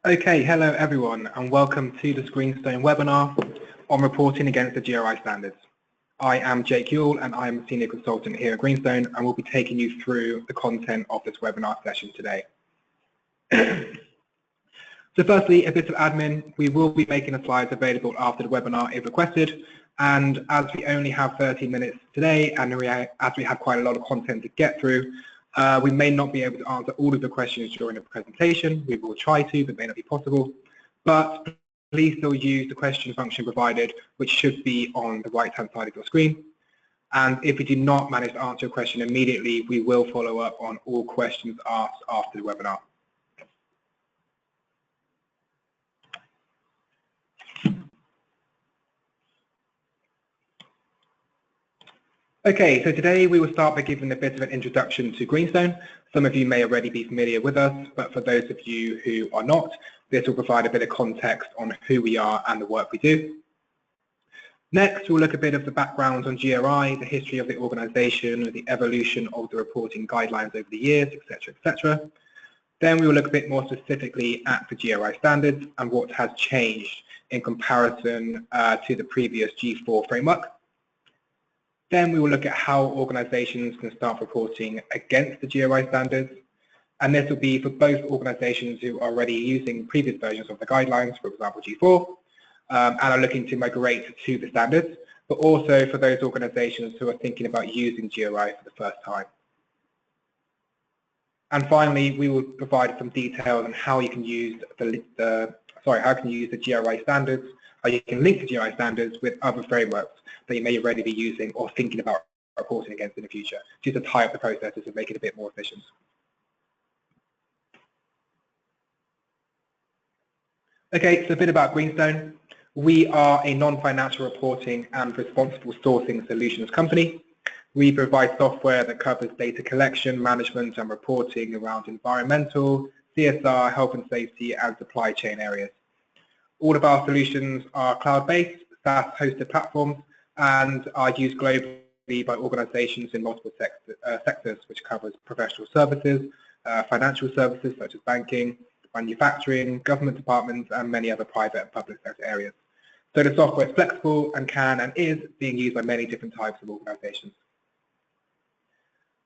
Okay, hello everyone and welcome to this Greenstone webinar on reporting against the GRI standards. I am Jake Yule and I am a senior consultant here at Greenstone and will be taking you through the content of this webinar session today. So firstly, a bit of admin. We will be making the slides available after the webinar if requested, and as we only have 30 minutes today and as we have quite a lot of content to get through, we may not be able to answer all of the questions during the presentation. We will try to, but may not be possible. But please still use the question function provided, which should be on the right-hand side of your screen. And if we do not manage to answer a question immediately, we will follow up on all questions asked after the webinar. Okay, so today we will start by giving a bit of an introduction to Greenstone. Some of you may already be familiar with us, but for those of you who are not, this will provide a bit of context on who we are and the work we do. Next, we'll look a bit of the background on GRI, the history of the organisation, the evolution of the reporting guidelines over the years, etc., etc. Then we will look a bit more specifically at the GRI standards and what has changed in comparison to the previous G4 framework. Then we will look at how organisations can start reporting against the GRI standards, and this will be for both organisations who are already using previous versions of the guidelines, for example G4, and are looking to migrate to the standards, but also for those organisations who are thinking about using GRI for the first time. And finally, we will provide some details on how you can use the GRI standards, how you can link the GRI standards with other frameworks that you may already be using or thinking about reporting against in the future, just to tie up the processes and make it a bit more efficient. Okay, so a bit about Greenstone. We are a non-financial reporting and responsible sourcing solutions company. We provide software that covers data collection, management and reporting around environmental, CSR, health and safety and supply chain areas. All of our solutions are cloud-based, SaaS-hosted platforms, and are used globally by organisations in multiple sectors, which covers professional services, financial services such as banking, manufacturing, government departments, and many other private and public sector areas. So the software is flexible and can and is being used by many different types of organisations.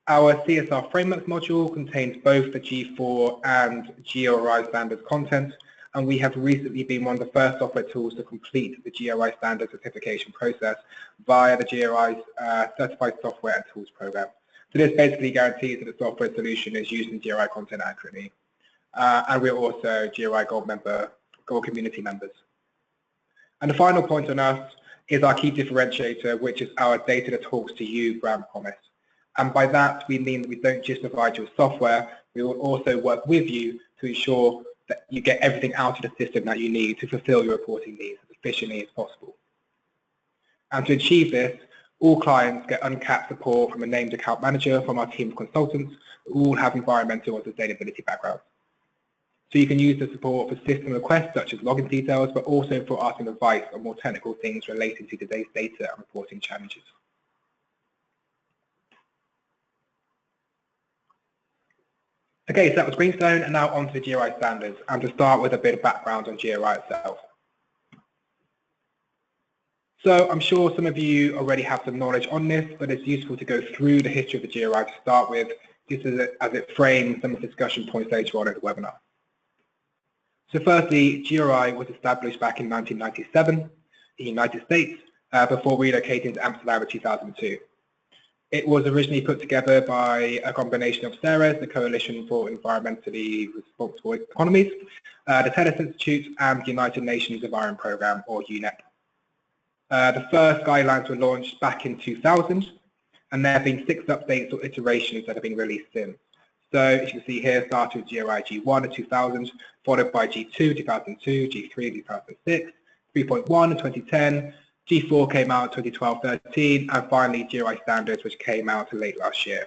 Our CSR frameworks module contains both the G4 and GRI standards content, and we have recently been one of the first software tools to complete the GRI standard certification process via the GRI's Certified Software and Tools program. So this basically guarantees that the software solution is using GRI content accurately. And we're also GRI Gold Community members. And the final point on us is our key differentiator, which is our data that talks to you brand promise. And by that, we mean that we don't just provide you with software, we will also work with you to ensure that you get everything out of the system that you need to fulfill your reporting needs as efficiently as possible. And to achieve this, all clients get uncapped support from a named account manager from our team of consultants who all have environmental and sustainability backgrounds. So you can use the support for system requests such as login details, but also for asking advice on more technical things relating to today's data and reporting challenges. Okay, so that was Greenstone, and now on to the GRI standards, and to start with a bit of background on GRI itself. So I'm sure some of you already have some knowledge on this, but it's useful to go through the history of the GRI to start with, just as it frames some of the discussion points later on in the webinar. So firstly, GRI was established back in 1997 in the United States before relocating to Amsterdam in 2002. It was originally put together by a combination of CERES, the Coalition for Environmentally Responsible Economies, the TEDx Institute, and the United Nations Environment Programme, or UNEP. The first guidelines were launched back in 2000, and there have been 6 updates or iterations that have been released since. So as you can see here, started with GRI G1 in 2000, followed by G2 2002, G3 2006, 3.1 in 2010, G4 came out in 2012-13, and finally GRI Standards, which came out late last year.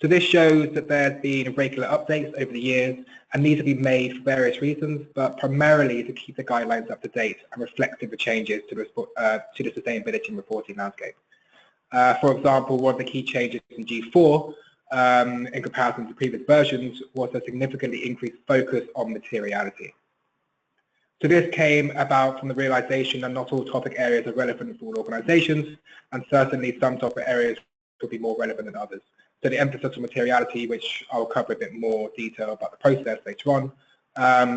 So this shows that there's been regular updates over the years, and these have been made for various reasons, but primarily to keep the guidelines up to date and reflecting the changes to the sustainability and reporting landscape. For example, one of the key changes in G4 in comparison to previous versions was a significantly increased focus on materiality. So this came about from the realization that not all topic areas are relevant for all organizations, and certainly some topic areas will be more relevant than others. So the emphasis on materiality, which I'll cover a bit more detail about the process later on,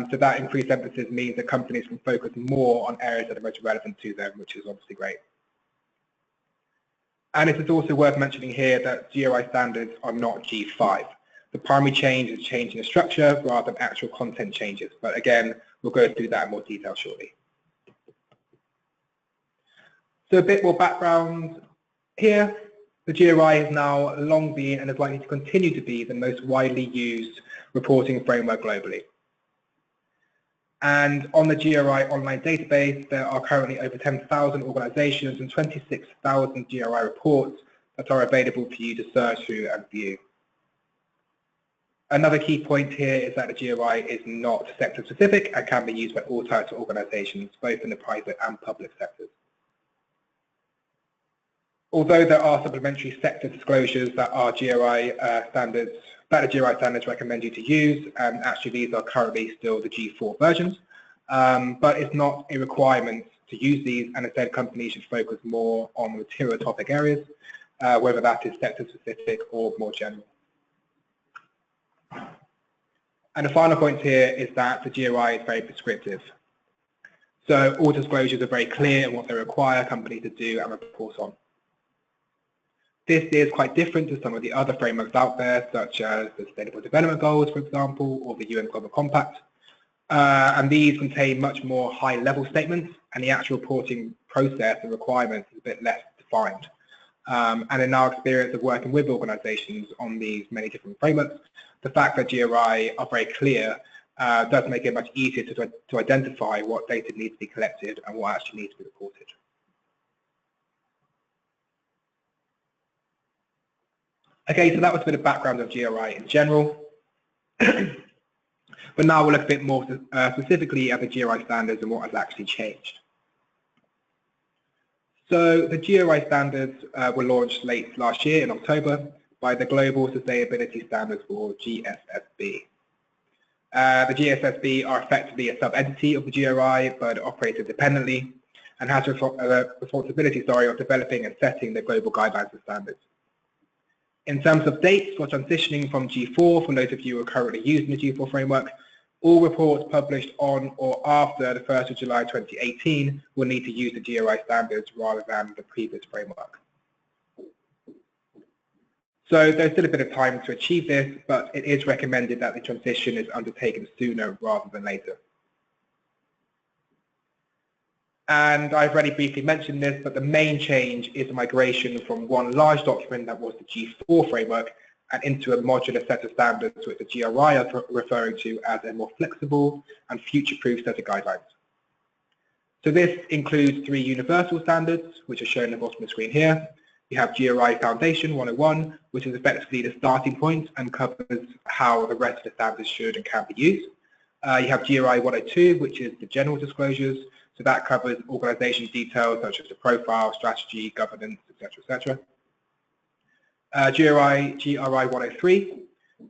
so that increased emphasis means that companies can focus more on areas that are most relevant to them, which is obviously great. And it is also worth mentioning here that GRI standards are not G5. The primary change is changing the structure rather than actual content changes. But again, we'll go through that in more detail shortly. So a bit more background here. The GRI has now long been and is likely to continue to be the most widely used reporting framework globally. And on the GRI online database, there are currently over 10,000 organizations and 26,000 GRI reports that are available for you to search through and view. Another key point here is that the GRI is not sector specific and can be used by all types of organizations, both in the private and public sectors. Although there are supplementary sector disclosures that are the GRI standards recommend you to use, and actually these are currently still the G4 versions, but it's not a requirement to use these, and instead companies should focus more on the material topic areas, whether that is sector specific or more general. And the final point here is that the GRI is very prescriptive. So all disclosures are very clear in what they require companies to do and report on. This is quite different to some of the other frameworks out there, such as the Sustainable Development Goals, for example, or the UN Global Compact. And these contain much more high-level statements, and the actual reporting process and requirements is a bit less defined. And in our experience of working with organizations on these many different frameworks, the fact that GRI are very clear does make it much easier to identify what data needs to be collected and what actually needs to be reported. Okay, so that was a bit of background of GRI in general. But now we'll look a bit more specifically at the GRI standards and what has actually changed. So the GRI standards were launched late last year in October by the Global Sustainability Standards Board, GSSB. The GSSB are effectively a sub-entity of the GRI, but operate independently and has a responsibility of developing and setting the global guidelines and standards. In terms of dates for transitioning from G4, for those of you who are currently using the G4 framework, all reports published on or after the 1st of July 2018 will need to use the GRI standards rather than the previous framework. So there's still a bit of time to achieve this, but it is recommended that the transition is undertaken sooner rather than later. And I've already briefly mentioned this, but the main change is the migration from one large document that was the G4 framework and into a modular set of standards which the GRI are referring to as a more flexible and future-proof set of guidelines. So this includes 3 universal standards, which are shown at the bottom of the screen here. You have GRI Foundation 101, which is effectively the starting point and covers how the rest of the standards should and can be used. You have GRI 102, which is the general disclosures. So that covers organization details such as the profile, strategy, governance, etc., etc. GRI 103.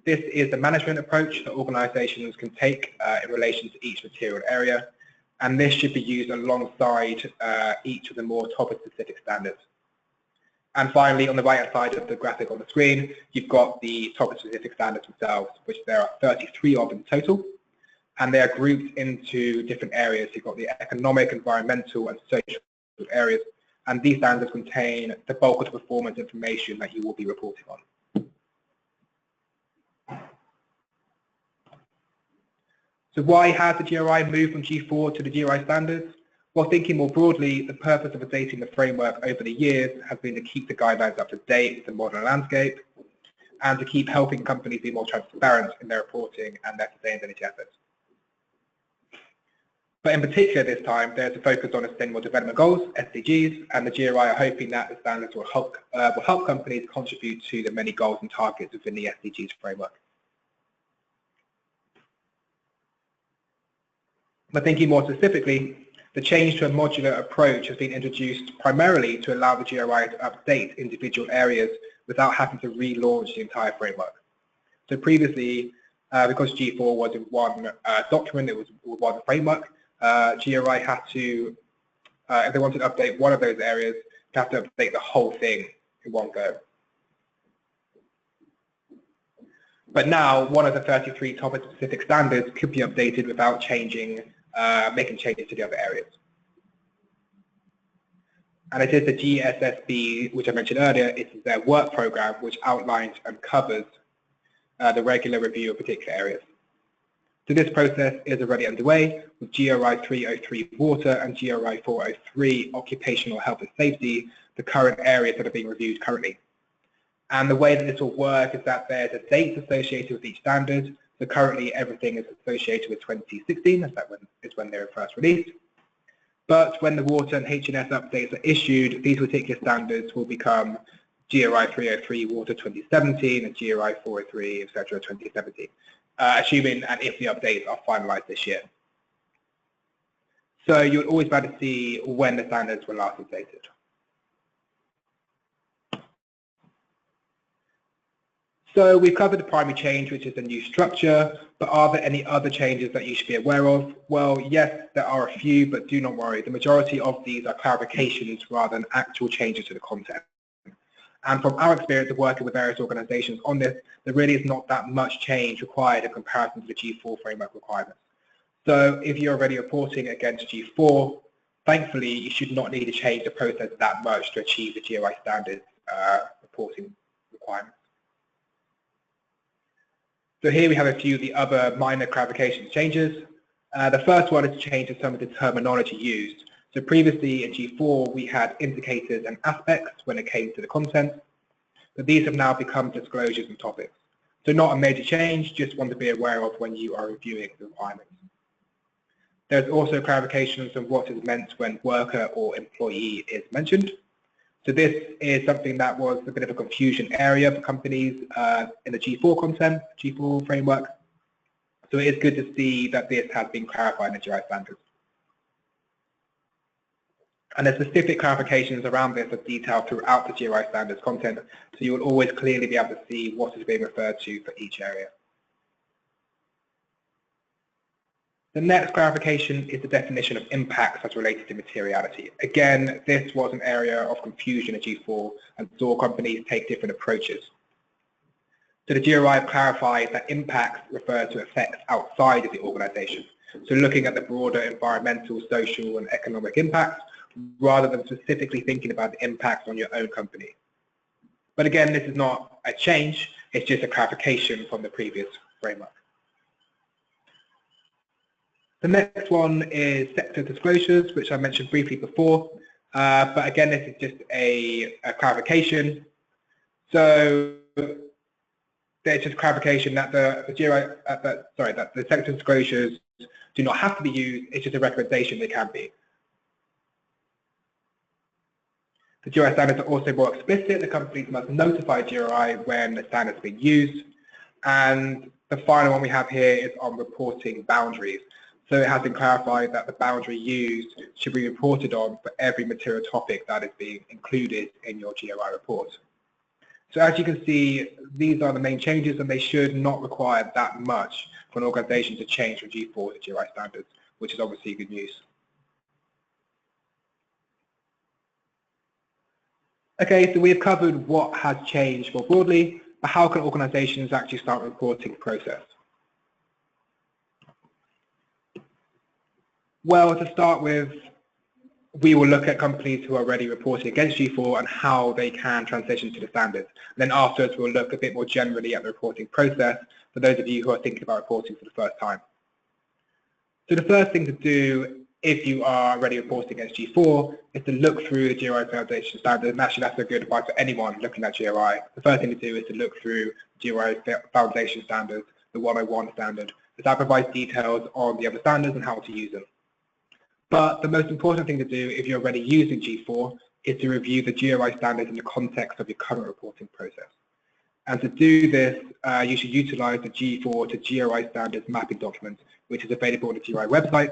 This is the management approach that organizations can take in relation to each material area, and this should be used alongside each of the more topic-specific standards. And finally, on the right-hand side of the graphic on the screen, you've got the topic-specific standards themselves, which there are 33 of in total, and they are grouped into different areas. You've got the economic, environmental, and social areas, and these standards contain the bulk of the performance information that you will be reporting on. So why has the GRI moved from G4 to the GRI standards? Well, thinking more broadly, the purpose of updating the framework over the years has been to keep the guidelines up to date with the modern landscape and to keep helping companies be more transparent in their reporting and their sustainability efforts. But in particular this time, there's a focus on Sustainable Development Goals, SDGs, and the GRI are hoping that the standards will help companies contribute to the many goals and targets within the SDGs framework. But thinking more specifically, the change to a modular approach has been introduced primarily to allow the GRI to update individual areas without having to relaunch the entire framework. So previously, because G4 was in one document, it was one framework, GRI had to, if they wanted to update one of those areas, they have to update the whole thing in one go. But now, one of the 33 topic-specific standards could be updated without changing, making changes to the other areas. And it is the GSSB, which I mentioned earlier, it's their work program, which outlines and covers the regular review of particular areas. So this process is already underway with GRI 303 water and GRI 403 occupational health and safety, the current areas that are being reviewed currently. And the way that this will work is that there's a date associated with each standard. So currently everything is associated with 2016, as that is when they were first released. But when the water and HNS updates are issued, these particular standards will become GRI 303 water 2017 and GRI 403, etc. 2017, assuming and if the updates are finalized this year. So you'll always be able to see when the standards were last updated. So we've covered the primary change, which is a new structure, but are there any other changes that you should be aware of? Well, yes, there are a few, but do not worry. The majority of these are clarifications rather than actual changes to the content. And from our experience of working with various organizations on this, there really is not that much change required in comparison to the G4 framework requirements. So if you're already reporting against G4, thankfully, you should not need to change the process that much to achieve the GRI Standards reporting requirements. So here we have a few of the other minor clarification changes. The first one is to change some of the terminology used. So previously in G4 we had indicators and aspects when it came to the content, but these have now become disclosures and topics. So not a major change, just one to be aware of when you are reviewing the requirements. There's also clarifications on what is meant when worker or employee is mentioned. So this is something that was a bit of a confusion area for companies in the G4 content, G4 framework. So it is good to see that this has been clarified in the GRI Standards. And the specific clarifications around this are detailed throughout the GRI Standards content, so you will always clearly be able to see what is being referred to for each area. The next clarification is the definition of impacts as related to materiality. Again, this was an area of confusion at G4 and saw companies take different approaches. So the GRI clarified that impacts refer to effects outside of the organization. So looking at the broader environmental, social and economic impacts, rather than specifically thinking about the impacts on your own company. But again, this is not a change, it's just a clarification from the previous framework. The next one is sector disclosures, which I mentioned briefly before, but again, this is just a clarification. So there's just clarification that the sector disclosures do not have to be used, it's just a recommendation they can be. The GRI standards are also more explicit. The companies must notify GRI when the standards are being used. And the final one we have here is on reporting boundaries. So it has been clarified that the boundary used should be reported on for every material topic that is being included in your GRI report. So as you can see, these are the main changes and they should not require that much for an organization to change from G4 to GRI standards, which is obviously good news. Okay, so we have covered what has changed more broadly, but how can organizations actually start a reporting process? Well, to start with, we will look at companies who are already reporting against G4 and how they can transition to the standards. And then afterwards, we'll look a bit more generally at the reporting process for those of you who are thinking about reporting for the first time. So the first thing to do if you are already reporting against G4 is to look through the GRI Foundation standards, and actually that's a good advice for anyone looking at GRI. The first thing to do is to look through GRI Foundation standards, the 101 standard, because that provides details on the other standards and how to use them. But the most important thing to do if you're already using G4 is to review the GRI standards in the context of your current reporting process. And to do this, you should utilize the G4 to GRI standards mapping document, which is available on the GRI website.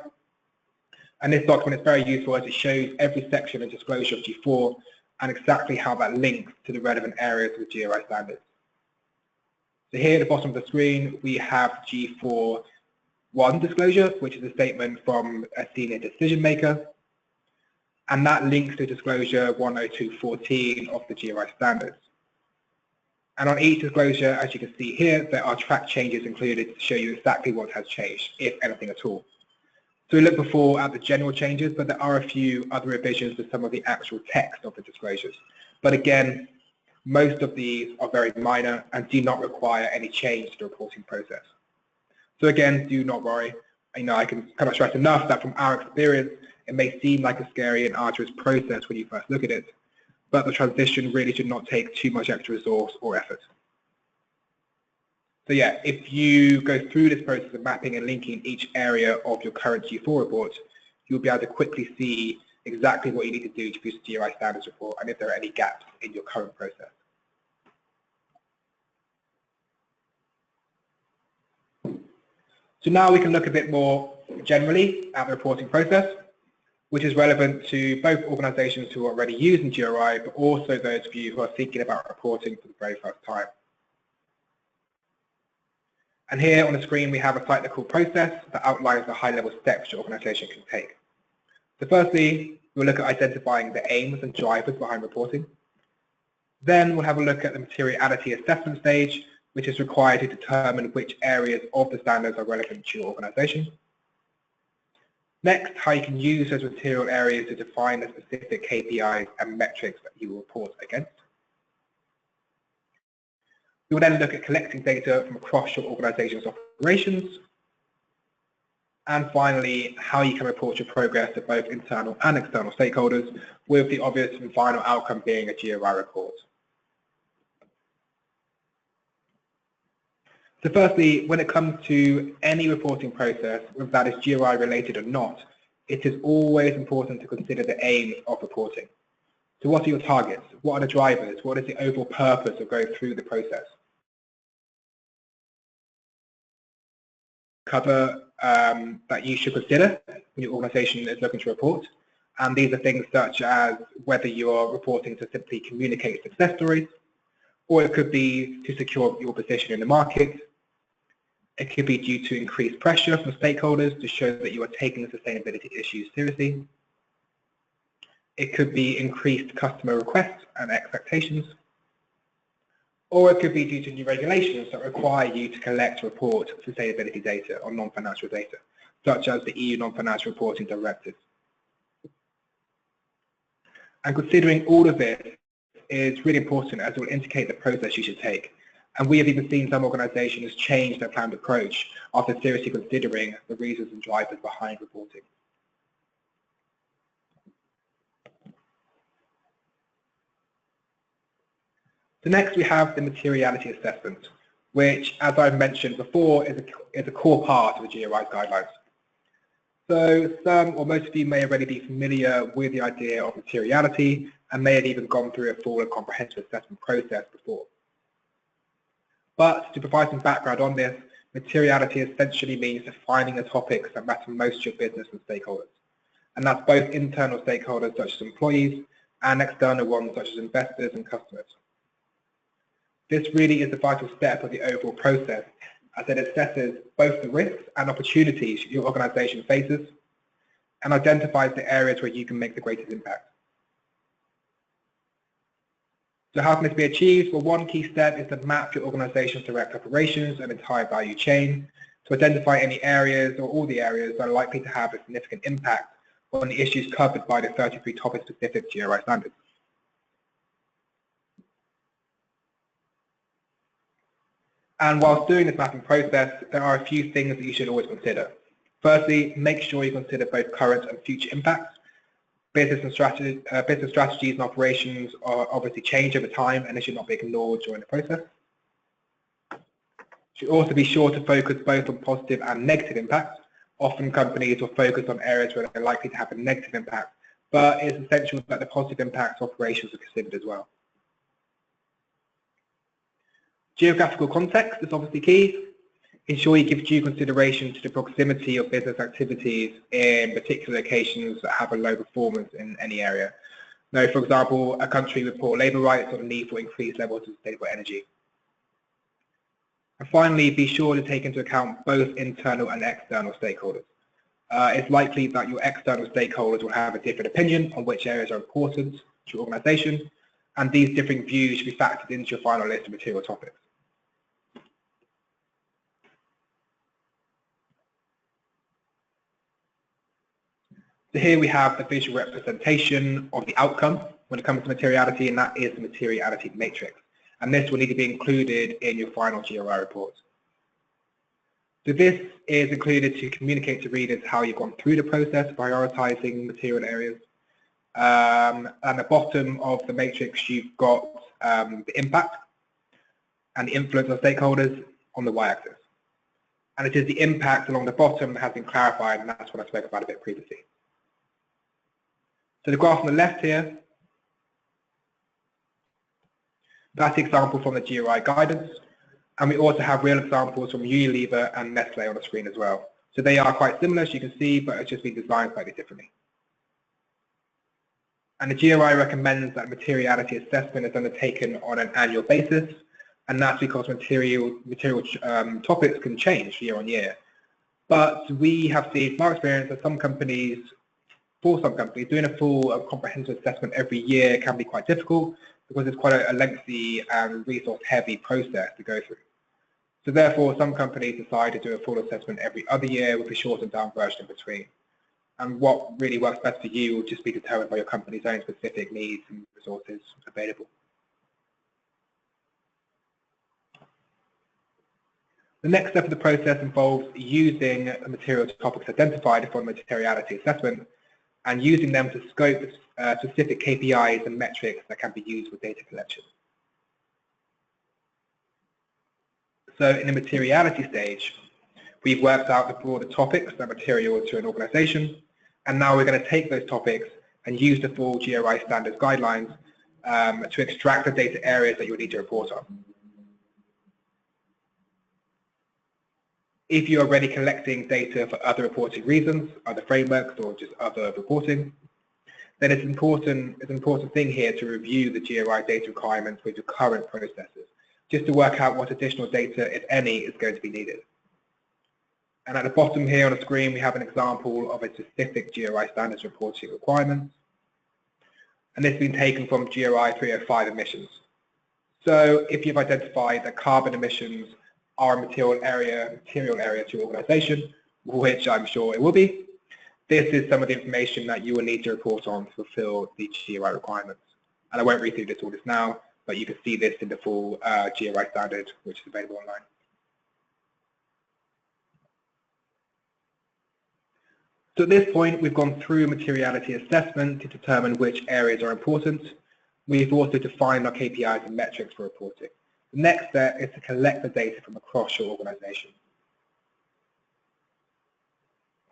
And this document is very useful as it shows every section and disclosure of G4 and exactly how that links to the relevant areas of the GRI standards. So here at the bottom of the screen, we have G4.1 disclosure, which is a statement from a senior decision maker, and that links to disclosure 102.14 of the GRI standards. And on each disclosure, as you can see here, there are track changes included to show you exactly what has changed, if anything at all. So we looked before at the general changes, but there are a few other revisions to some of the actual text of the disclosures. But again, most of these are very minor and do not require any change to the reporting process. So again, do not worry. I can kind of stress enough that from our experience, it may seem like a scary and arduous process when you first look at it, but the transition really should not take too much extra resource or effort. So yeah, if you go through this process of mapping and linking each area of your current G4 report, you'll be able to quickly see exactly what you need to do to produce a GRI standards report and if there are any gaps in your current process. So now we can look a bit more generally at the reporting process, which is relevant to both organizations who are already using GRI, but also those of you who are thinking about reporting for the very first time. And here on the screen, we have a technical process that outlines the high-level steps your organization can take. So firstly, we'll look at identifying the aims and drivers behind reporting. Then we'll have a look at the materiality assessment stage, which is required to determine which areas of the standards are relevant to your organization. Next, how you can use those material areas to define the specific KPIs and metrics that you will report against. We will then look at collecting data from across your organization's operations. And finally, how you can report your progress to both internal and external stakeholders, with the obvious and final outcome being a GRI report. So firstly, when it comes to any reporting process, whether that is GRI related or not, it is always important to consider the aims of reporting. So what are your targets? What are the drivers? What is the overall purpose of going through the process? Cover that you should consider when your organization is looking to report. And these are things such as whether you are reporting to simply communicate success stories, or it could be to secure your position in the market. It could be due to increased pressure from stakeholders to show that you are taking the sustainability issues seriously. It could be increased customer requests and expectations. Or it could be due to new regulations that require you to collect and report sustainability data or non-financial data, such as the EU Non-Financial Reporting Directive. And considering all of this is really important, as it will indicate the process you should take. And we have even seen some organizations change their planned approach after seriously considering the reasons and drivers behind reporting. So next we have the materiality assessment, which, as I've mentioned before, is a core part of the GRI's guidelines. So some or most of you may already be familiar with the idea of materiality and may have even gone through a full and comprehensive assessment process before. But to provide some background on this, materiality essentially means defining the topics that matter most to your business and stakeholders. And that's both internal stakeholders such as employees and external ones such as investors and customers. This really is the vital step of the overall process, as it assesses both the risks and opportunities your organization faces and identifies the areas where you can make the greatest impact. So how can this be achieved? Well, one key step is to map your organization's direct operations and entire value chain to identify any areas or all the areas that are likely to have a significant impact on the issues covered by the 33 topic-specific GRI standards. And whilst doing this mapping process, there are a few things that you should always consider. Firstly, make sure you consider both current and future impacts. Business strategies and operations are obviously change over time and they should not be ignored during the process. You should also be sure to focus both on positive and negative impacts. Often companies will focus on areas where they're likely to have a negative impact, but it's essential that the positive impacts of operations are considered as well. Geographical context is obviously key. Ensure you give due consideration to the proximity of business activities in particular locations that have a low performance in any area. Now, for example, a country with poor labour rights or the need for increased levels of sustainable energy. And finally, be sure to take into account both internal and external stakeholders. It's likely that your external stakeholders will have a different opinion on which areas are important to your organisation, and these differing views should be factored into your final list of material topics. So here we have the visual representation of the outcome when it comes to materiality, and that is the materiality matrix. And this will need to be included in your final GRI report. So this is included to communicate to readers how you've gone through the process, prioritizing material areas. At the bottom of the matrix, you've got the impact and the influence of stakeholders on the y-axis. And it is the impact along the bottom that has been clarified, and that's what I spoke about a bit previously. So the graph on the left here, that's the example from the GRI guidance. And we also have real examples from Unilever and Nestle on the screen as well. So they are quite similar, as you can see, but it's just been designed slightly differently. And the GRI recommends that materiality assessment is undertaken on an annual basis, and that's because material topics can change year on year. But we have seen from our experience that for some companies, doing a full comprehensive assessment every year can be quite difficult because it's quite a lengthy and resource-heavy process to go through. So therefore, some companies decide to do a full assessment every other year with a shortened down version in between. And what really works best for you will just be determined by your company's own specific needs and resources available. The next step of the process involves using the material topics identified for materiality assessment and using them to scope specific KPIs and metrics that can be used with data collection. So in the materiality stage, we've worked out the broader topics that are material to an organisation, and now we're going to take those topics and use the full GRI Standards guidelines to extract the data areas that you'll need to report on. If you're already collecting data for other reporting reasons, other frameworks, or just other reporting, then it's an important thing here to review the GRI data requirements with your current processes, just to work out what additional data, if any, is going to be needed. And at the bottom here on the screen, we have an example of a specific GRI Standards reporting requirements. And this has been taken from GRI 305 emissions. So if you've identified that carbon emissions are a material area to your organisation, which I'm sure it will be, this is some of the information that you will need to report on to fulfill the GRI requirements. And I won't read through all this now, but you can see this in the full GRI standard, which is available online. So at this point, we've gone through materiality assessment to determine which areas are important. We've also defined our KPIs and metrics for reporting. The next step is to collect the data from across your organisation.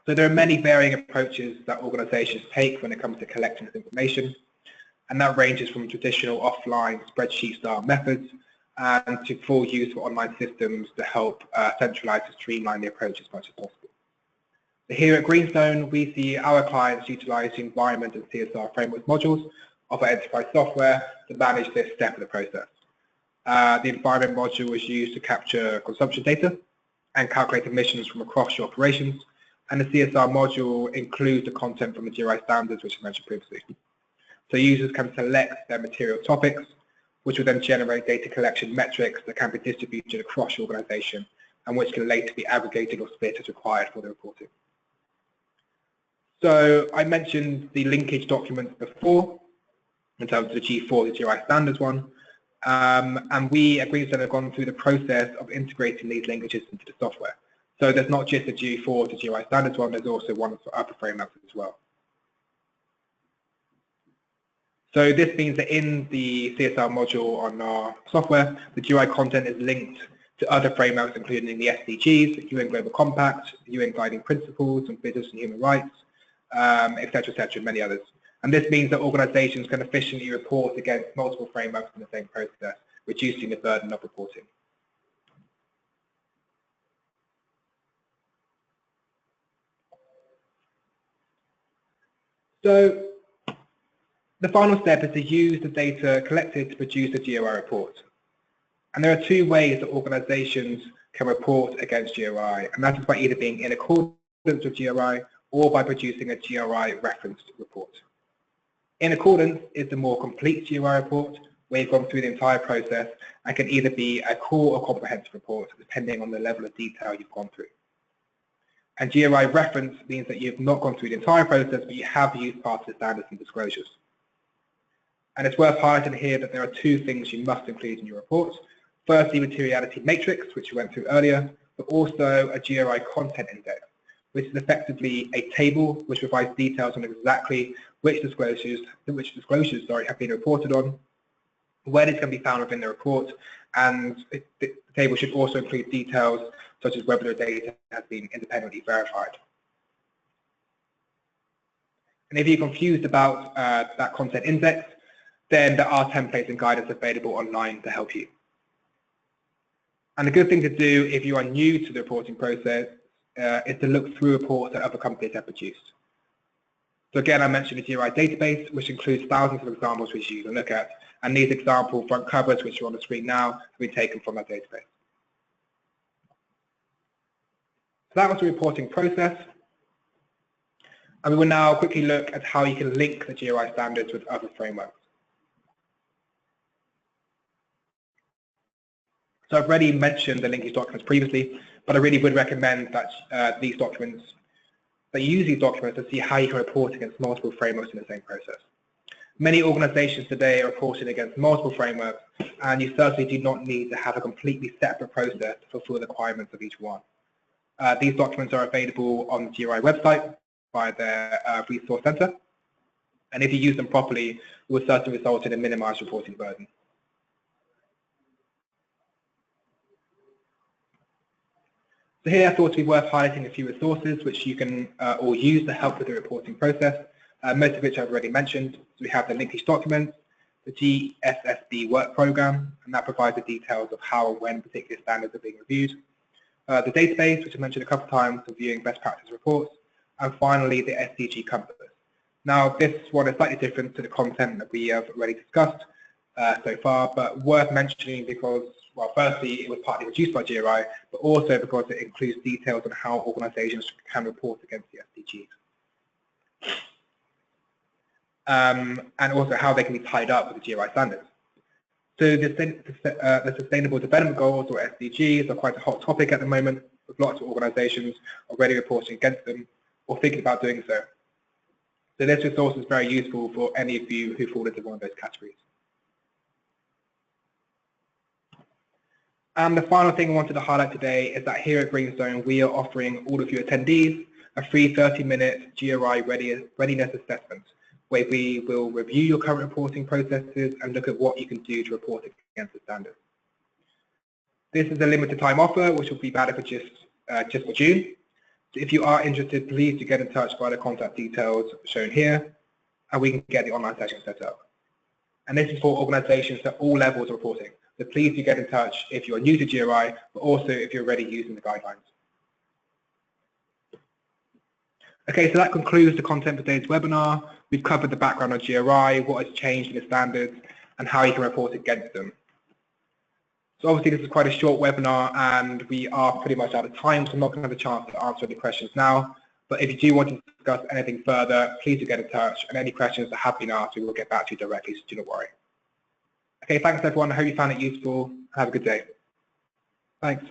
So there are many varying approaches that organisations take when it comes to collecting this information, and that ranges from traditional offline spreadsheet-style methods and to full use of online systems to help centralise and streamline the approach as much as possible. So here at Greenstone, we see our clients utilise the environment and CSR framework modules of our enterprise software to manage this step of the process. The environment module is used to capture consumption data and calculate emissions from across your operations, and the CSR module includes the content from the GRI standards, which I mentioned previously. So users can select their material topics, which will then generate data collection metrics that can be distributed across your organisation and which can later be aggregated or split as required for the reporting. So I mentioned the linkage documents before in terms of the G4, the GRI standards one. And we at Greenstone have gone through the process of integrating these linkages into the software. So there's not just the G4 to GRI standards one, there's also one for other frameworks as well. So this means that in the CSR module on our software, the GRI content is linked to other frameworks, including the SDGs, UN Global Compact, UN Guiding Principles on Business and Human Rights, etc., and many others. And this means that organisations can efficiently report against multiple frameworks in the same process, reducing the burden of reporting. So The final step is to use the data collected to produce a GRI report. And there are two ways that organizations can report against GRI, and that is by either being in accordance with GRI or by producing a GRI referenced report. In accordance is the more complete GRI report, where you've gone through the entire process and can either be a core or comprehensive report, depending on the level of detail you've gone through. And GRI reference means that you've not gone through the entire process, but you have used parts of the standards and disclosures. And it's worth highlighting here that there are two things you must include in your report. Firstly, materiality matrix, which we went through earlier, but also a GRI content index, which is effectively a table which provides details on exactly which disclosures have been reported on, where these can be found within the report, and the table should also include details such as whether the data has been independently verified. And if you're confused about that content index, then there are templates and guidance available online to help you. And the good thing to do if you are new to the reporting process is to look through reports that other companies have produced. So again, I mentioned the GRI database, which includes thousands of examples which you can look at, and these example front covers, which are on the screen now, have been taken from that database. So that was the reporting process. And we will now quickly look at how you can link the GRI standards with other frameworks. So I've already mentioned the linkage documents previously, but I really would recommend that you use these documents to see how you can report against multiple frameworks in the same process. Many organizations today are reporting against multiple frameworks, and you certainly do not need to have a completely separate process to fulfill the requirements of each one. These documents are available on the GRI website via their resource center, and if you use them properly, it will certainly result in a minimized reporting burden. So here I thought it would be worth highlighting a few resources which you can all use to help with the reporting process, most of which I've already mentioned. So we have the linkage documents, the GSSB work program, and that provides the details of how and when particular standards are being reviewed. The database, which I mentioned a couple of times, for viewing best practice reports, and finally the SDG compass. Now this one is slightly different to the content that we have already discussed so far, but worth mentioning because, well, firstly, it was partly produced by GRI, but also because it includes details on how organizations can report against the SDGs. And also how they can be tied up with the GRI standards. So the Sustainable Development Goals, or SDGs, are quite a hot topic at the moment, with lots of organizations already reporting against them or thinking about doing so. So this resource is very useful for any of you who fall into one of those categories. And the final thing I wanted to highlight today is that here at Greenstone, we are offering all of you attendees a free 30-minute GRI readiness assessment, where we will review your current reporting processes and look at what you can do to report against the standards. This is a limited time offer, which will be valid for just for June. So if you are interested, please do get in touch via the contact details shown here, and we can get the online session set up. And this is for organizations at all levels of reporting. So please do get in touch if you're new to GRI, but also if you're already using the guidelines. Okay, so that concludes the content for today's webinar. We've covered the background on GRI, what has changed in the standards, and how you can report against them. So obviously this is quite a short webinar, and we are pretty much out of time, so I'm not going to have a chance to answer any questions now. But if you do want to discuss anything further, please do get in touch, and any questions that have been asked, we will get back to you directly, so do not worry. Okay, thanks everyone. I hope you found it useful. Have a good day. Thanks.